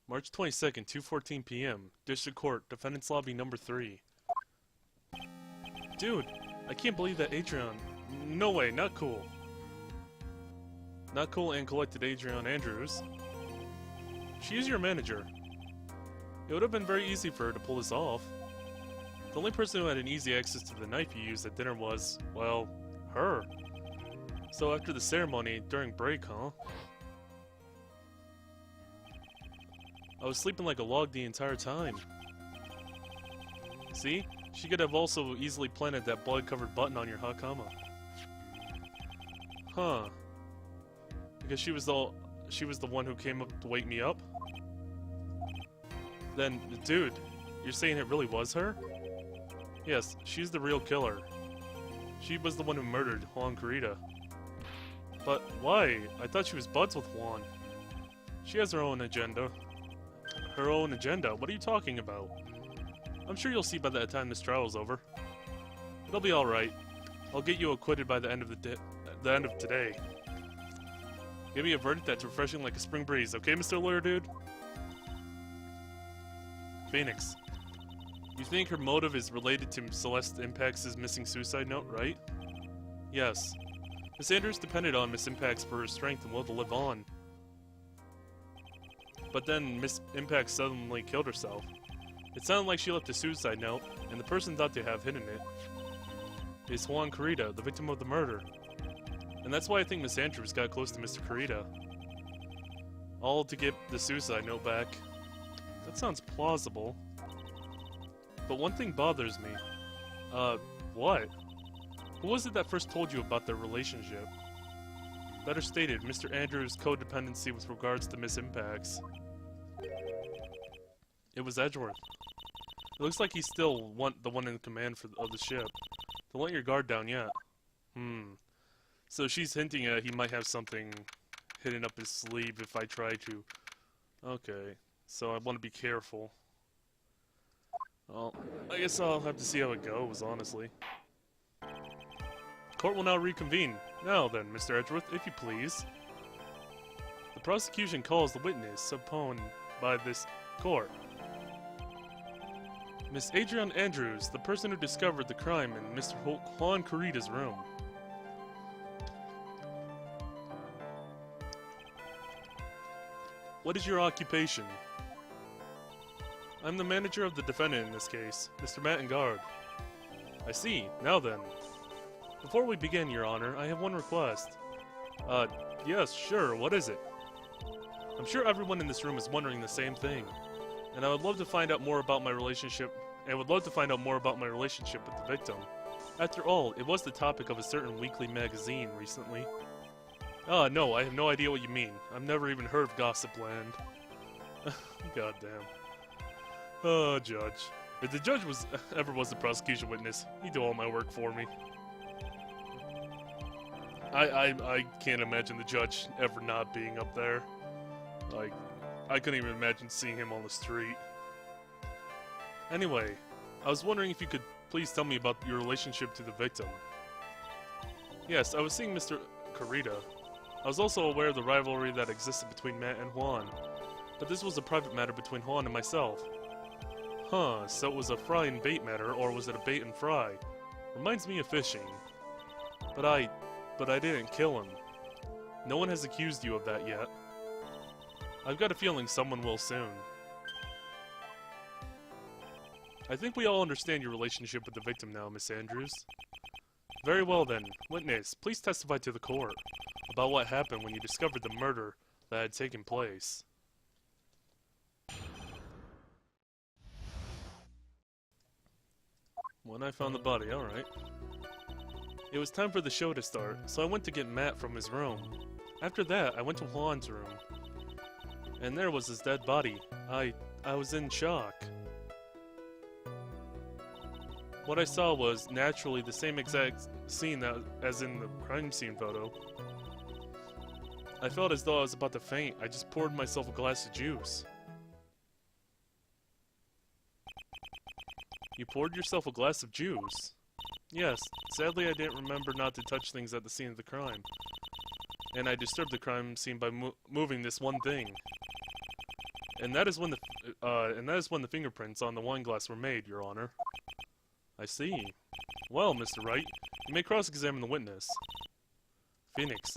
March 22nd, 2:14 p.m. District Court, Defendant's Lobby number 3. Dude, I can't believe that Adrian... No way, not cool. Not cool and collected Adrian Andrews. She is your manager. It would have been very easy for her to pull this off. The only person who had an easy access to the knife you used at dinner was, well, her. So after the ceremony, during break, huh? I was sleeping like a log the entire time. See? She could have also easily planted that blood-covered button on your Hakama. Huh. Because she was the one who came up to wake me up? Then, dude, you're saying it really was her? Yes, she's the real killer. She was the one who murdered Juan Carita. But why? I thought she was buds with Juan. She has her own agenda. Her own agenda? What are you talking about? I'm sure you'll see by the time this trial is over. It'll be alright. I'll get you acquitted by the end of today. Give me a verdict that's refreshing like a spring breeze, okay, Mr. Lawyer Dude? Phoenix. You think her motive is related to Celeste Impact's missing suicide note, right? Yes. Miss Andrews depended on Miss Impacts for her strength and will to live on. But then Miss Impact suddenly killed herself. It sounded like she left a suicide note, and the person thought to have hidden it is Juan Carita, the victim of the murder. And that's why I think Miss Andrews got close to Mr. Carita. All to get the suicide note back. That sounds plausible. But one thing bothers me. What? Who was it that first told you about their relationship? Better stated, Mr. Andrews' codependency with regards to Miss Impacts. It was Edgeworth. It looks like he's still the one in command of the ship. Don't let your guard down yet. So she's hinting at he might have something hidden up his sleeve if I try to... Okay, so I want to be careful. Well, I guess I'll have to see how it goes, honestly. Court will now reconvene. Now then, Mr. Edgeworth, if you please. The prosecution calls the witness supposed by this court. Miss Adrian Andrews, the person who discovered the crime in Mr. Juan Carita's room. What is your occupation? I'm the manager of the defendant in this case, Mr. Mattengard. I see. Now then. Before we begin, Your Honor, I have one request. Yes, sure. What is it? I'm sure everyone in this room is wondering the same thing, and I would love to find out more about my relationship. with the victim. After all, it was the topic of a certain weekly magazine recently. No, I have no idea what you mean. I've never even heard of Gossip Land. Goddamn. Oh, Judge. If the judge ever was the prosecution witness, he'd do all my work for me. I can't imagine the judge ever not being up there. Like, I couldn't even imagine seeing him on the street. Anyway, I was wondering if you could please tell me about your relationship to the victim. Yes, I was seeing Mr. Carita. I was also aware of the rivalry that existed between Matt and Juan, but this was a private matter between Juan and myself. Huh, so it was a fry and bait matter, or was it a bait and fry? Reminds me of fishing. But I didn't kill him. No one has accused you of that yet. I've got a feeling someone will soon. I think we all understand your relationship with the victim now, Miss Andrews. Very well then. Witness, please testify to the court about what happened when you discovered the murder that had taken place. When I found the body, alright. It was time for the show to start, so I went to get Matt from his room. After that, I went to Juan's room. And there was his dead body. I was in shock. What I saw was, naturally, the same exact scene as in the crime scene photo. I felt as though I was about to faint. I just poured myself a glass of juice. You poured yourself a glass of juice? Yes. Sadly, I didn't remember not to touch things at the scene of the crime. And I disturbed the crime scene by moving this one thing. And that is when the fingerprints on the wine glass were made, Your Honor. I see. Well, Mr. Wright, you may cross-examine the witness. Phoenix.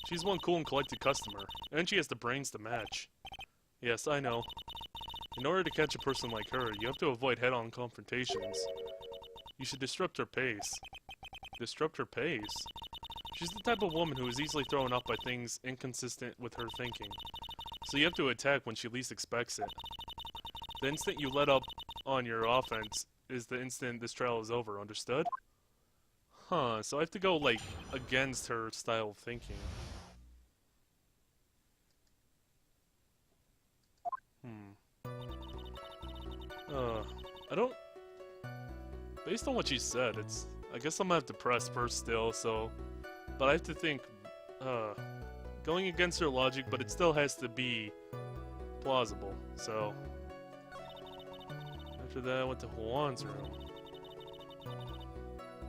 She's one cool and collected customer, and she has the brains to match. Yes, I know. In order to catch a person like her, you have to avoid head-on confrontations. You should disrupt her pace. Disrupt her pace? She's the type of woman who is easily thrown off by things inconsistent with her thinking. So you have to attack when she least expects it. The instant you let up on your offense is the instant this trial is over, understood? Huh, so I have to go, like, against her style of thinking. I don't... Based on what she said, I guess I'm gonna have to press first still, so... But I have to think, going against her logic, but it still has to be plausible, so... After that, I went to Juan's room.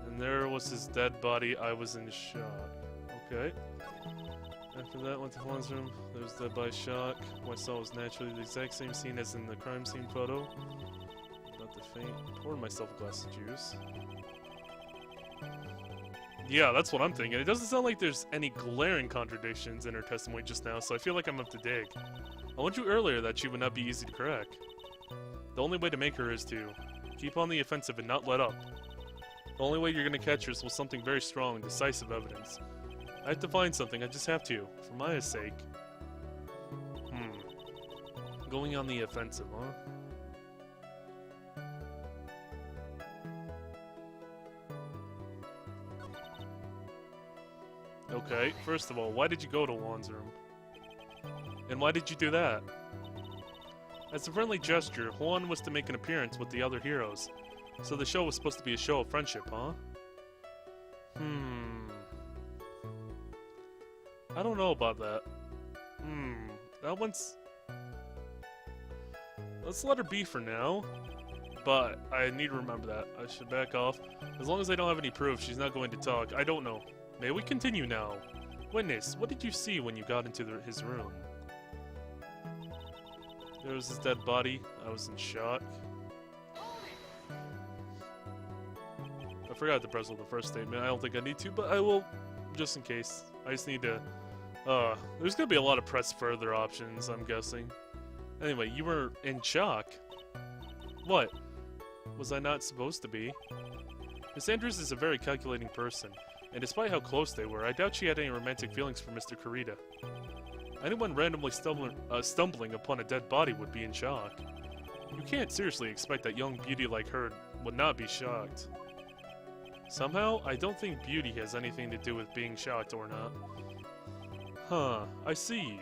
And there was his dead body. I was in shock. Okay. After that, went to Juan's room. There was dead body shock. What I saw was naturally the exact same scene as in the crime scene photo. About to faint. Poured myself a glass of juice. Yeah, that's what I'm thinking. It doesn't sound like there's any glaring contradictions in her testimony just now, so I feel like I'm up to dig. I warned you earlier that she would not be easy to crack. The only way to make her is to keep on the offensive and not let up. The only way you're gonna catch her is with something very strong, decisive evidence. I have to find something, I just have to, for Maya's sake. Going on the offensive, huh? Okay, first of all, why did you go to Juan's room? And why did you do that? As a friendly gesture, Juan was to make an appearance with the other heroes. So the show was supposed to be a show of friendship, huh? I don't know about that. That one's... Let's let her be for now. But I need to remember that. I should back off. As long as I don't have any proof, she's not going to talk. I don't know. May we continue now? Witness, what did you see when you got into his room? There was his dead body. I was in shock. I forgot to press on the first statement. I don't think I need to, but I will, just in case. I just need to... there's gonna be a lot of press further options, I'm guessing. Anyway, you were in shock? What? Was I not supposed to be? Miss Andrews is a very calculating person, and despite how close they were, I doubt she had any romantic feelings for Mr. Kurita. Anyone randomly stumbling upon a dead body would be in shock. You can't seriously expect that young beauty like her would not be shocked. Somehow, I don't think beauty has anything to do with being shocked or not. Huh, I see.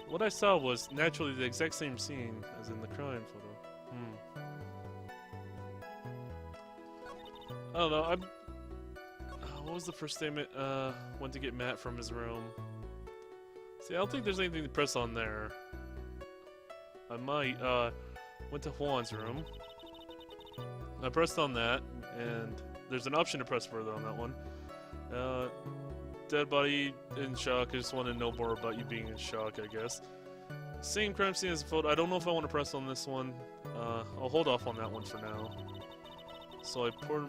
What I saw was naturally the exact same scene as in the crime photo. I don't know, what was the first statement? Went to get Matt from his room. See, I don't think there's anything to press on there. I might, went to Juan's room. I pressed on that, and there's an option to press further on that one. Dead body in shock. I just want to know more about you being in shock, I guess. Same crime scene as a photo. I don't know if I want to press on this one. I'll hold off on that one for now. So I poured...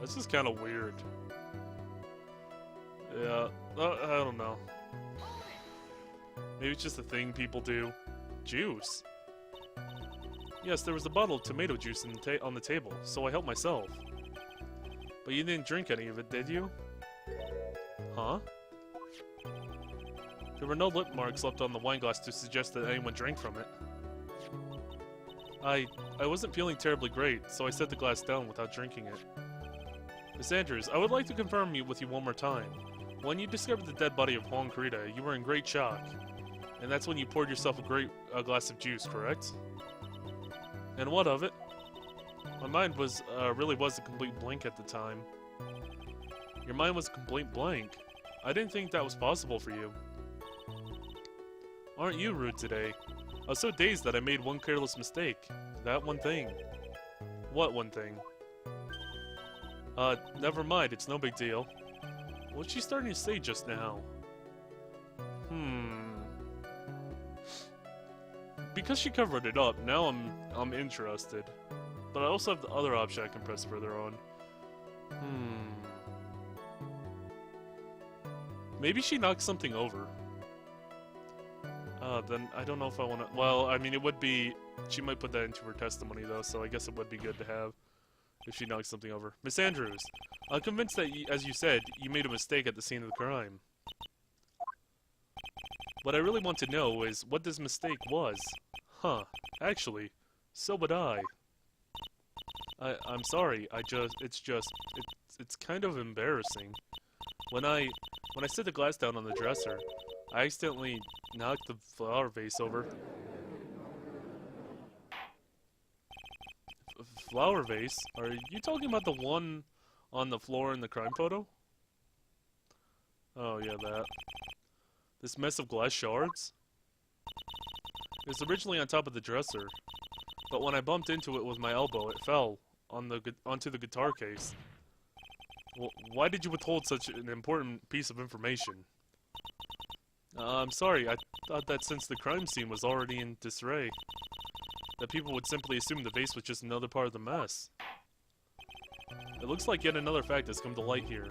This is kind of weird. Yeah, I don't know. Maybe it's just a thing people do. Juice? Yes, there was a bottle of tomato juice on the table, so I helped myself. But you didn't drink any of it, did you? Huh? There were no lip marks left on the wine glass to suggest that anyone drank from it. I wasn't feeling terribly great, so I set the glass down without drinking it. Miss Andrews, I would like to confirm with you one more time. When you discovered the dead body of Juan Kurita, you were in great shock. And that's when you poured yourself a glass of juice, correct? And what of it? My mind was, really was a complete blank at the time. Your mind was a complete blank. I didn't think that was possible for you. Aren't you rude today? I was so dazed that I made one careless mistake. That one thing. What one thing? Never mind, it's no big deal. What's she starting to say just now? Because she covered it up, now I'm interested. But I also have the other option I can press further on. Maybe she knocked something over. Then I don't know if I want to... Well, I mean, it would be... She might put that into her testimony, though, so I guess it would be good to have if she knocked something over. Miss Andrews, I'm convinced that, as you said, you made a mistake at the scene of the crime. What I really want to know is what this mistake was. Huh. Actually, so would I. I'm sorry, it's kind of embarrassing. When I set the glass down on the dresser, I accidentally knocked the flower vase over. Flower vase? Are you talking about the one on the floor in the crime photo? Oh yeah, that. This mess of glass shards? It was originally on top of the dresser, but when I bumped into it with my elbow, it fell onto the guitar case. Well, why did you withhold such an important piece of information? I'm sorry, I thought that since the crime scene was already in disarray, that people would simply assume the vase was just another part of the mess. It looks like yet another fact has come to light here.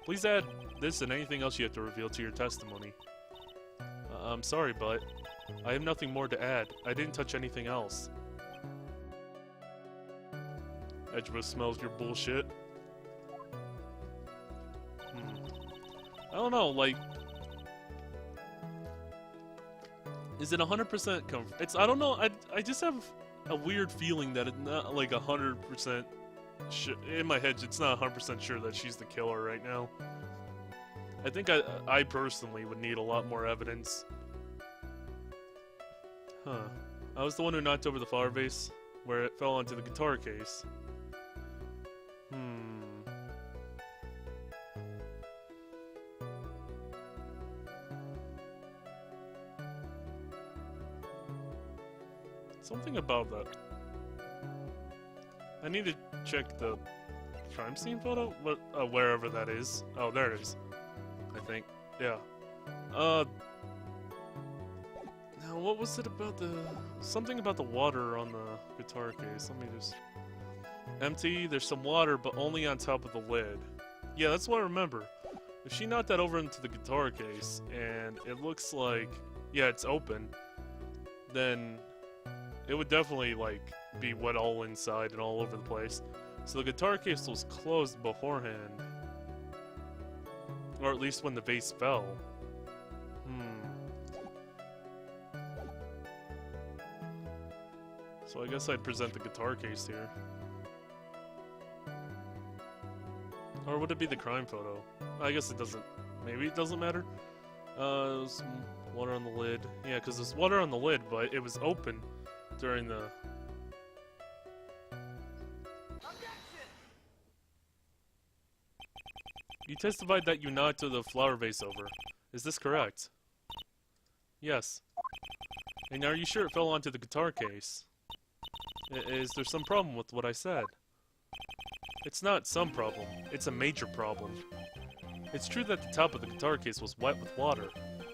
Please add this and anything else you have to reveal to your testimony. I'm sorry, but I have nothing more to add. I didn't touch anything else. Edgeworth smells your bullshit. I don't know, like... Is it 100% It's, I don't know, I just have a weird feeling that it's not, like, 100% in my head, it's not 100% sure that she's the killer right now. I think I personally would need a lot more evidence. Huh. I was the one who knocked over the flower vase, where it fell onto the guitar case. Something about that. I need to check the crime scene photo? What, wherever that is. Oh, there it is. I think. Yeah. Now, what was it about the... Something about the water on the guitar case. Let me just... Empty, there's some water, but only on top of the lid. Yeah, that's what I remember. If she knocked that over into the guitar case, and it looks like... Yeah, it's open. Then... It would definitely, like, be wet all inside and all over the place. So the guitar case was closed beforehand. Or at least when the vase fell. So I guess I'd present the guitar case here. Or would it be the crime photo? I guess it doesn't... Maybe it doesn't matter? Some water on the lid. Yeah, because there's water on the lid, but it was open during the... You testified that you knocked the flower vase over. Is this correct? Yes. And are you sure it fell onto the guitar case? Is there some problem with what I said? It's not some problem. It's a major problem. It's true that the top of the guitar case was wet with water.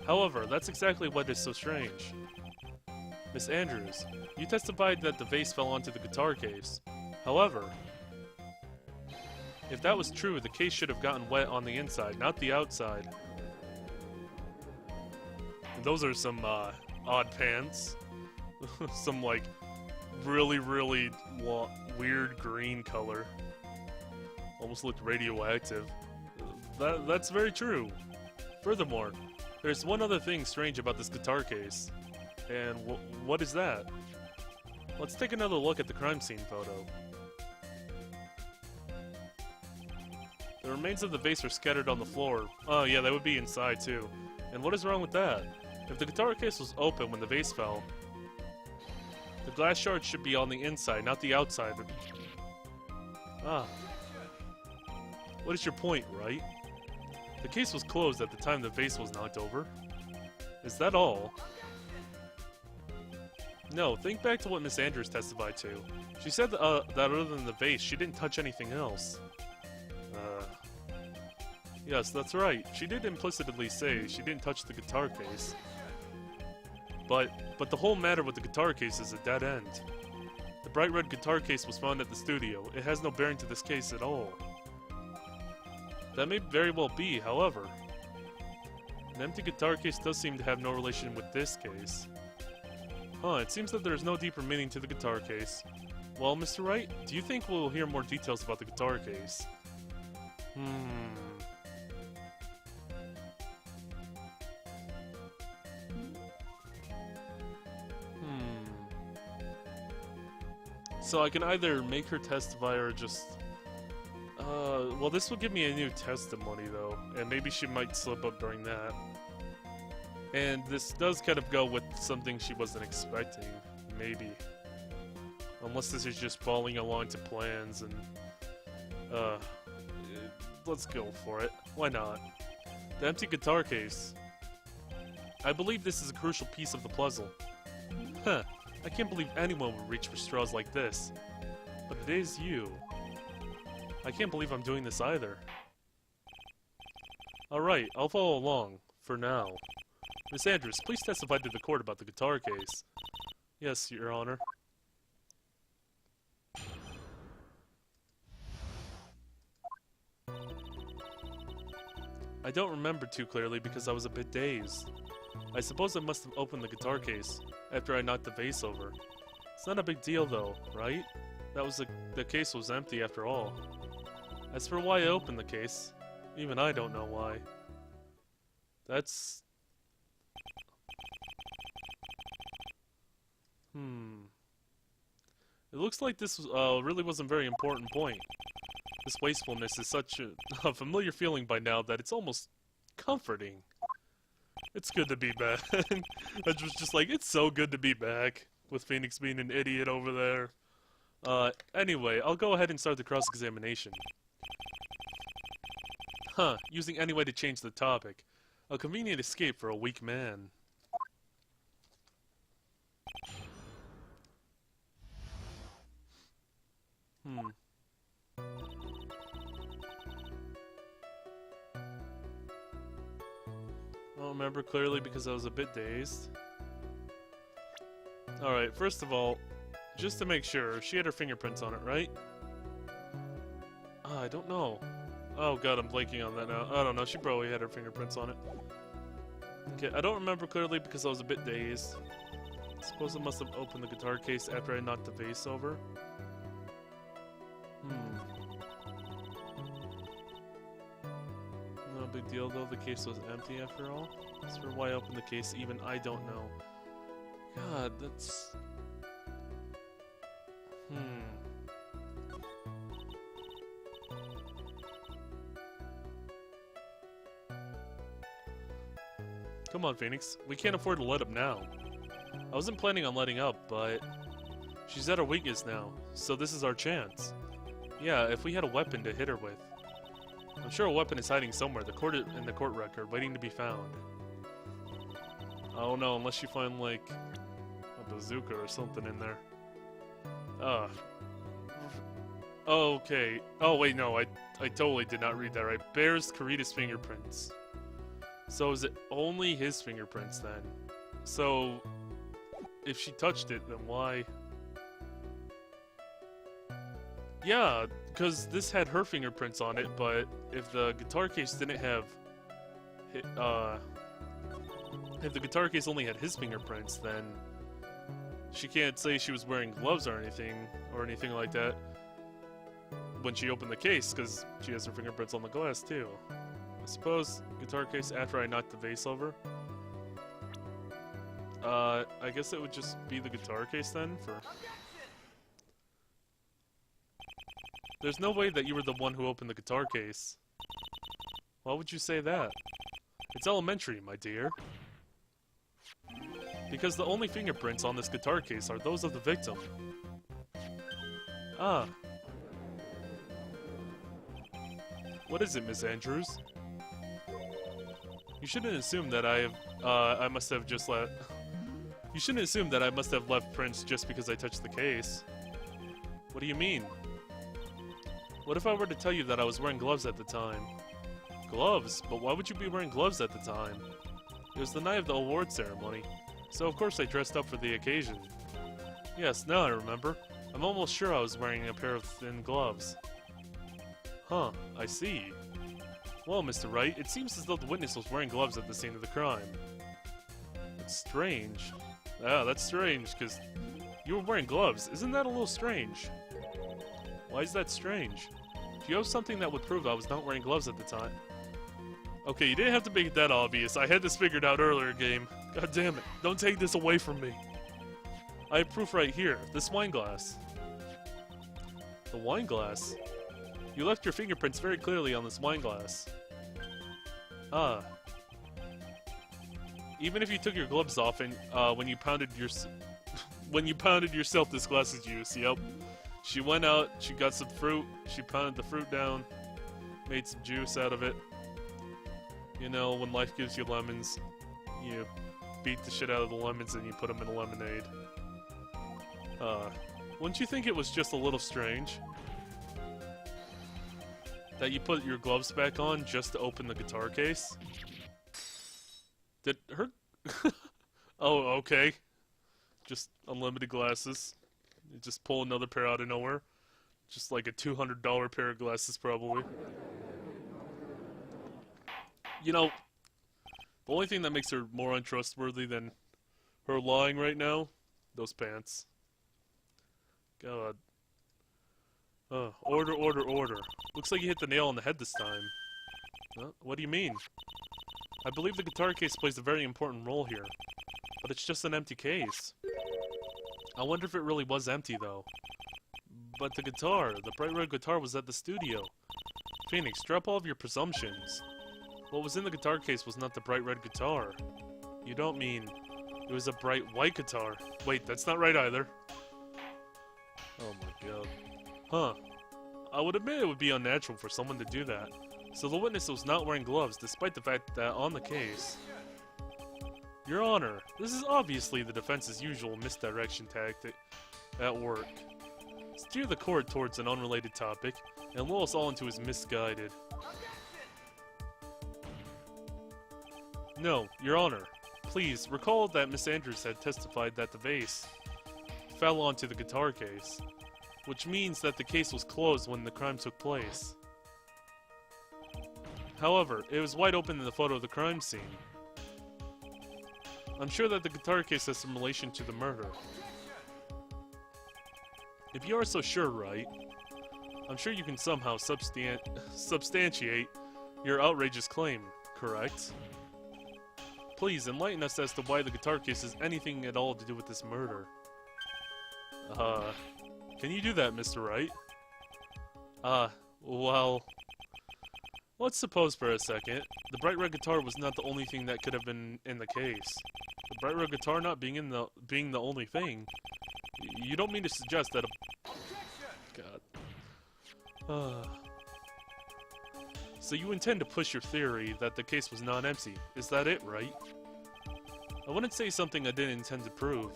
However, that's exactly what is so strange. Miss Andrews, you testified that the vase fell onto the guitar case. However, if that was true, the case should have gotten wet on the inside, not the outside. And those are some odd pants. Some like really weird green color. Almost looked radioactive. That's very true. Furthermore, there's one other thing strange about this guitar case. And what is that? Let's take another look at the crime scene photo. The remains of the vase are scattered on the floor. Oh yeah, that would be inside too. And what is wrong with that? If the guitar case was open when the vase fell, the glass shards should be on the inside, not the outside. Ah. What is your point, Wright? The case was closed at the time the vase was knocked over. Is that all? No, think back to what Miss Andrews testified to. She said that other than the vase, she didn't touch anything else. Yes, that's right. She did implicitly say she didn't touch the guitar case. But the whole matter with the guitar case is a dead end. The bright red guitar case was found at the studio. It has no bearing to this case at all. That may very well be, however. An empty guitar case does seem to have no relation with this case. Huh, it seems that there is no deeper meaning to the guitar case. Well, Mr. Wright, do you think we'll hear more details about the guitar case? So I can either make her testify or just... well, this will give me a new testimony, though, and maybe she might slip up during that. And this does kind of go with something she wasn't expecting, maybe. Unless this is just falling along to plans and... let's go for it. Why not? The empty guitar case. I believe this is a crucial piece of the puzzle. Huh. I can't believe anyone would reach for straws like this. But it is you. I can't believe I'm doing this either. Alright, I'll follow along. For now. Miss Andrews, please testify to the court about the guitar case. Yes, Your Honor. I don't remember too clearly because I was a bit dazed. I suppose I must have opened the guitar case after I knocked the vase over. It's not a big deal though, right? That was the case was empty after all. As for why I opened the case, even I don't know why. That's... It looks like this really wasn't a very important point. This wastefulness is such a familiar feeling by now that it's almost comforting. It's good to be back. I was just like, it's so good to be back, with Phoenix being an idiot over there. Anyway, I'll go ahead and start the cross-examination. Huh, using any way to change the topic. A convenient escape for a weak man. I don't remember clearly because I was a bit dazed. Alright, first of all, just to make sure, she had her fingerprints on it, right? I don't know. Oh god, I'm blanking on that now. I don't know, she probably had her fingerprints on it. Okay, I don't remember clearly because I was a bit dazed. I suppose I must have opened the guitar case after I knocked the vase over. No big deal though, the case was empty after all. As for why I opened the case, even I don't know. God, that's... Come on, Phoenix. We can't afford to let up now. I wasn't planning on letting up, but... she's at her weakness now, so this is our chance. Yeah, if we had a weapon to hit her with. I'm sure a weapon is hiding somewhere, in the court record, waiting to be found. Oh no, unless you find, like, a bazooka or something in there. Okay. Oh wait, no, I totally did not read that right. Bears Karita's fingerprints. So is it only his fingerprints then? So, if she touched it, then why? Yeah, because this had her fingerprints on it, but if the guitar case didn't have... if the guitar case only had his fingerprints, then she can't say she was wearing gloves or anything like that when she opened the case, because she has her fingerprints on the glass too. I suppose guitar case after I knocked the vase over. I guess it would just be the guitar case then for... There's no way that you were the one who opened the guitar case. Why would you say that? It's elementary, my dear. Because the only fingerprints on this guitar case are those of the victim. Ah. What is it, Miss Andrews? You shouldn't assume that I must have just let... You shouldn't assume that I must have left prints just because I touched the case. What do you mean? What if I were to tell you that I was wearing gloves at the time? Gloves? But why would you be wearing gloves at the time? It was the night of the award ceremony, so of course I dressed up for the occasion. Yes, now I remember. I'm almost sure I was wearing a pair of thin gloves. Huh, I see. Well, Mr. Wright, it seems as though the witness was wearing gloves at the scene of the crime. That's strange. Ah, that's strange, because you were wearing gloves. Isn't that a little strange? Why is that strange? Do you have something that would prove I was not wearing gloves at the time? Okay, you didn't have to make it that obvious. I had this figured out earlier, game. God damn it. Don't take this away from me. I have proof right here. This wine glass. The wine glass? You left your fingerprints very clearly on this wine glass. Ah. Even if you took your gloves off and when you pounded yourself, this glass is juice. Yep. She went out, she got some fruit, she pounded the fruit down, made some juice out of it. You know, when life gives you lemons, you beat the shit out of the lemons and you put them in a lemonade. Wouldn't you think it was just a little strange that you put your gloves back on just to open the guitar case? Did her... Oh, okay. Just unlimited glasses. You just pull another pair out of nowhere. Just like a $200 pair of glasses, probably. You know, the only thing that makes her more untrustworthy than her lying right now, those pants. God. Order, order, order. Looks like you hit the nail on the head this time. Huh? What do you mean? I believe the guitar case plays a very important role here. But it's just an empty case. I wonder if it really was empty, though. But the guitar, the bright red guitar, was at the studio. Phoenix, drop all of your presumptions. What was in the guitar case was not the bright red guitar. You don't mean it was a bright white guitar. Wait, that's not right either. Oh my god. Huh. I would admit it would be unnatural for someone to do that. So the witness was not wearing gloves, despite the fact that on the case... Your Honor, this is obviously the defense's usual misdirection tactic at work. Steer the court towards an unrelated topic, and lull us all into his misguided. No, Your Honor, please recall that Miss Andrews had testified that the vase fell onto the guitar case, which means that the case was closed when the crime took place. However, it was wide open in the photo of the crime scene. I'm sure that the guitar case has some relation to the murder. If you are so sure, Wright, I'm sure you can somehow substantiate your outrageous claim, correct? Please enlighten us as to why the guitar case has anything at all to do with this murder. Can you do that, Mr. Wright? Well... Let's suppose for a second, the bright red guitar was not the only thing that could have been in the case. The bright red guitar not being the only thing. You don't mean to suggest that a... God. So you intend to push your theory that the case was not empty. Is that it, right? I wouldn't say something I didn't intend to prove.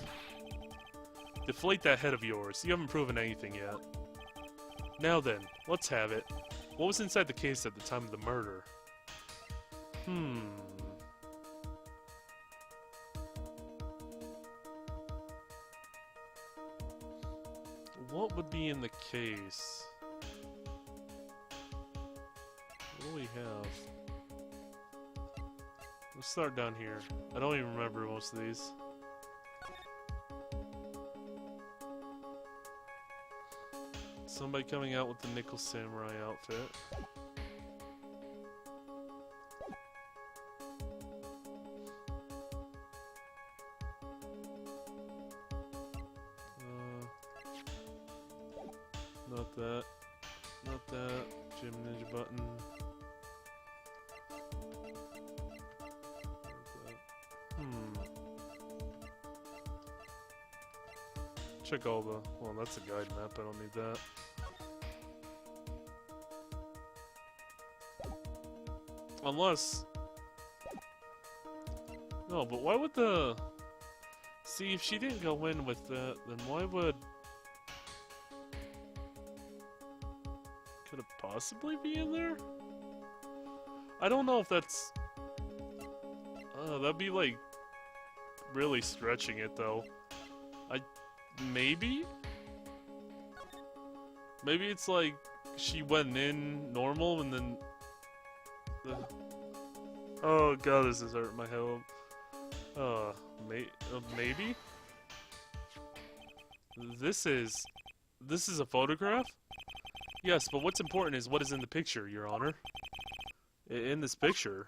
Deflate that head of yours. You haven't proven anything yet. Now then, let's have it. What was inside the case at the time of the murder? What would be in the case? What do we have? Let's start down here. I don't even remember most of these. Somebody coming out with the Nickel Samurai outfit. Not that. Not that. Gym Ninja button. Check all the... Well, that's a guide map. I don't need that. Unless... No, but why would the... See, if she didn't go in with that, then why would... Could it possibly be in there? I don't know if that's... that'd be, like, really stretching it, though. Maybe? Maybe it's like she went in normal and then... Oh god, this is hurting my head. Maybe? This is a photograph? Yes, but what's important is what is in the picture, Your Honor. In this picture,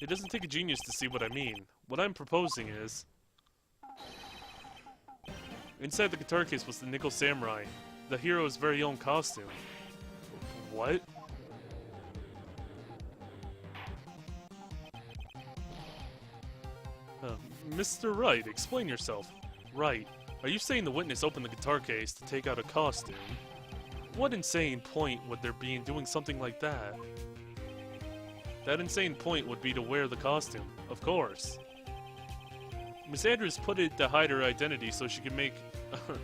it doesn't take a genius to see what I mean. What I'm proposing is... Inside the guitar case was the Nickel Samurai, the hero's very own costume. What? Mr. Wright, explain yourself. Wright, are you saying the witness opened the guitar case to take out a costume? What insane point would there be in doing something like that? That insane point would be to wear the costume, of course. Miss Andrews put it to hide her identity so she could make...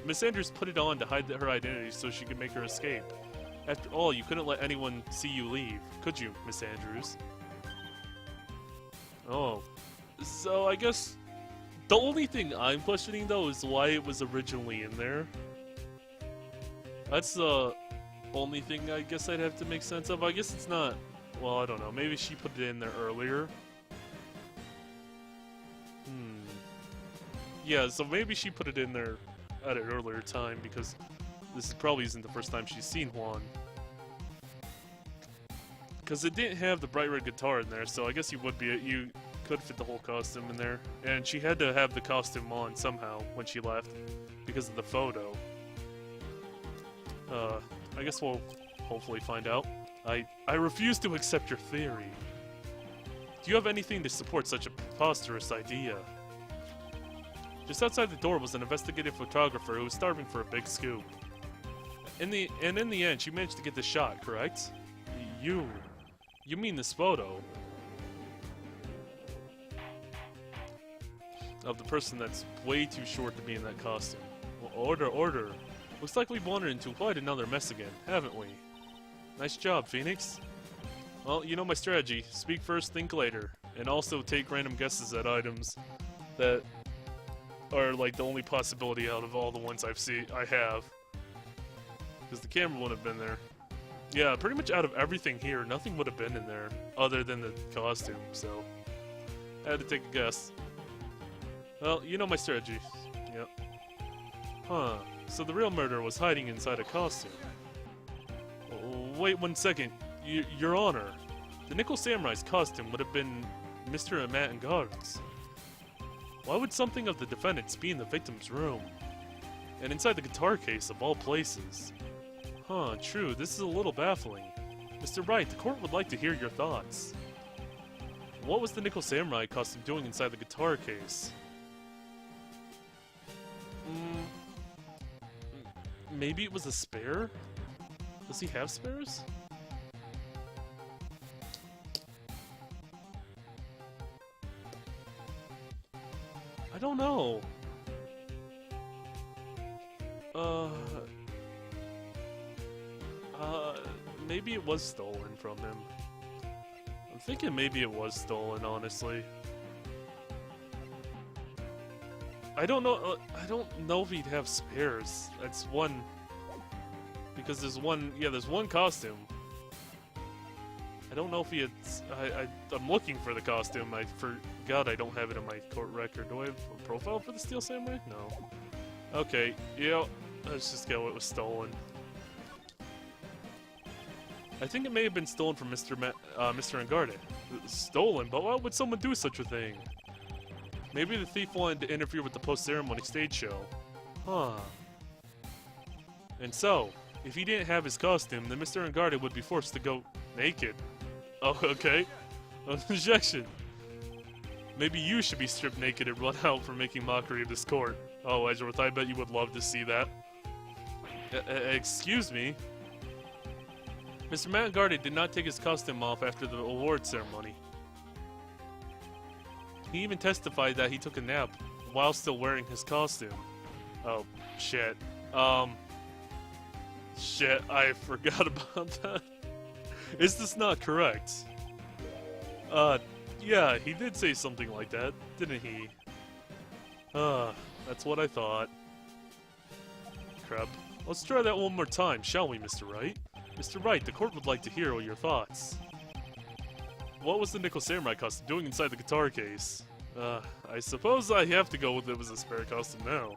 Miss Andrews put it on to hide her identity so she could make her escape. After all, you couldn't let anyone see you leave, could you, Miss Andrews? Oh. So, I guess... The only thing I'm questioning, though, is why it was originally in there. That's the only thing I guess I'd have to make sense of. I guess it's not... Well, I don't know. Maybe she put it in there earlier. Yeah, so maybe she put it in there at an earlier time, because this probably isn't the first time she's seen Juan. Because it didn't have the bright red guitar in there, so I guess you could fit the whole costume in there. And she had to have the costume on somehow when she left, because of the photo. I guess we'll hopefully find out. I refuse to accept your theory. Do you have anything to support such a preposterous idea? Just outside the door was an investigative photographer who was starving for a big scoop. In the end, she managed to get the shot, correct? You mean this photo? Of the person that's way too short to be in that costume. Well, order. Looks like we've wandered into quite another mess again, haven't we? Nice job, Phoenix. Well, you know my strategy. Speak first, think later. And also take random guesses at items that are like the only possibility out of all the ones I have. Because the camera wouldn't have been there. Yeah, pretty much out of everything here, nothing would have been in there other than the costume, so I had to take a guess. Well, you know my strategy. Yep. Huh. So the real murderer was hiding inside a costume. Oh, wait 1 second. Your Honor. The Nickel Samurai's costume would have been Mr. Matt and Guard's. Why would something of the defendant's be in the victim's room? And inside the guitar case of all places? Huh, true, this is a little baffling. Mr. Wright, the court would like to hear your thoughts. What was the Nickel Samurai costume doing inside the guitar case? Maybe it was a spare? Does he have spares? I don't know. Maybe it was stolen from him. I'm thinking maybe it was stolen, honestly. I don't know if he'd have spares. That's one... Because there's one costume. I don't know if he had... I'm looking for the costume. I forgot I don't have it in my court record. Do I have a profile for the Steel Samurai? No. Okay, yeah, let's just go. It was stolen. I think it may have been stolen from Mr. Angarde. Stolen? But why would someone do such a thing? Maybe the thief wanted to interfere with the post-ceremony stage show. Huh. And so, if he didn't have his costume, then Mr. Angarde would be forced to go naked. Oh, okay. Objection. Maybe you should be stripped naked and run out for making mockery of this court. Oh, Edgeworth, I bet you would love to see that. Excuse me? Mr. Angarde did not take his costume off after the award ceremony. He even testified that he took a nap while still wearing his costume. Oh, shit. Shit, I forgot about that. Is this not correct? Yeah, he did say something like that, didn't he? That's what I thought. Crap. Let's try that one more time, shall we, Mr. Wright? Mr. Wright, the court would like to hear your thoughts. What was the Nickel Samurai doing inside the guitar case? I suppose I have to go with it as a spare costume now.